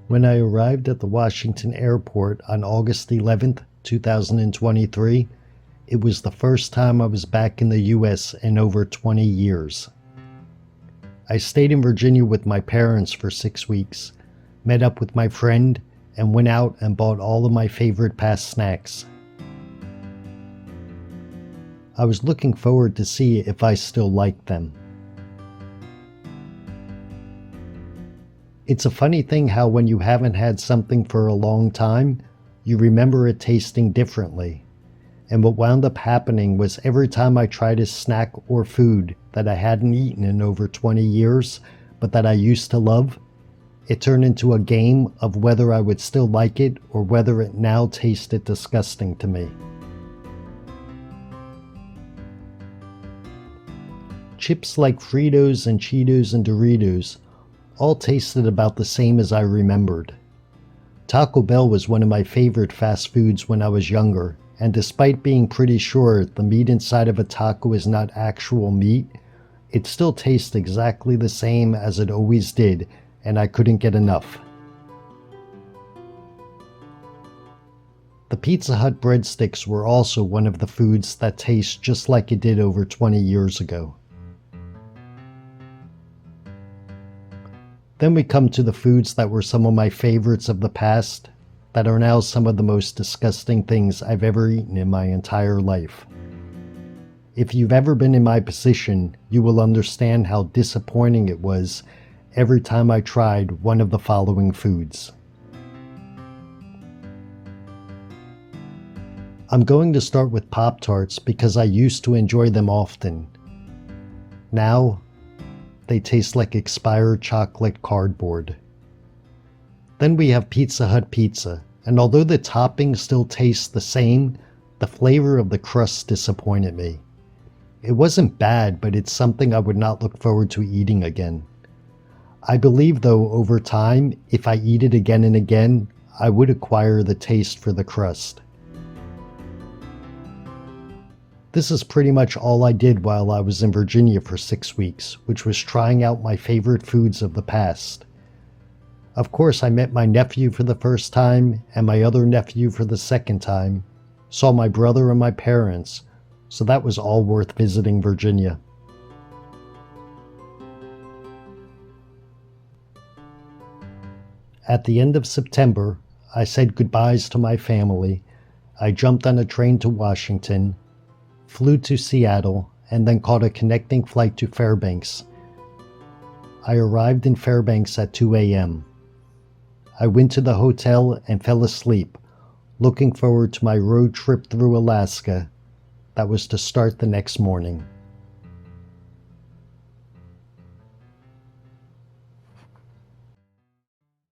When I arrived at the Washington airport on August 11th, 2023, it was the first time I was back in the U.S. in over 20 years. I stayed in Virginia with my parents for 6 weeks, met up with my friend, and went out and bought all of my favorite past snacks. I was looking forward to see if I still liked them. It's a funny thing how when you haven't had something for a long time, you remember it tasting differently. And what wound up happening was every time I tried a snack or food that I hadn't eaten in over 20 years, but that I used to love, it turned into a game of whether I would still like it or whether it now tasted disgusting to me. Chips like Fritos and Cheetos and Doritos all tasted about the same as I remembered. Taco Bell was one of my favorite fast foods when I was younger, and despite being pretty sure the meat inside of a taco is not actual meat, it still tastes exactly the same as it always did, and I couldn't get enough. The Pizza Hut breadsticks were also one of the foods that taste just like it did over 20 years ago. Then we come to the foods that were some of my favorites of the past, that are now some of the most disgusting things I've ever eaten in my entire life. If you've ever been in my position, you will understand how disappointing it was every time I tried one of the following foods. I'm going to start with Pop-Tarts because I used to enjoy them often. Now, they taste like expired chocolate cardboard. Then we have Pizza Hut pizza, and although the topping still tastes the same, the flavor of the crust disappointed me. It wasn't bad, but it's something I would not look forward to eating again. I believe though over time, if I eat it again and again, I would acquire the taste for the crust. This is pretty much all I did while I was in Virginia for 6 weeks, which was trying out my favorite foods of the past. Of course, I met my nephew for the first time and my other nephew for the second time, saw my brother and my parents, so that was all worth visiting Virginia. At the end of September, I said goodbyes to my family. I jumped on a train to Washington, flew to Seattle, and then caught a connecting flight to Fairbanks. I arrived in Fairbanks at 2 a.m. I went to the hotel and fell asleep, looking forward to my road trip through Alaska that was to start the next morning.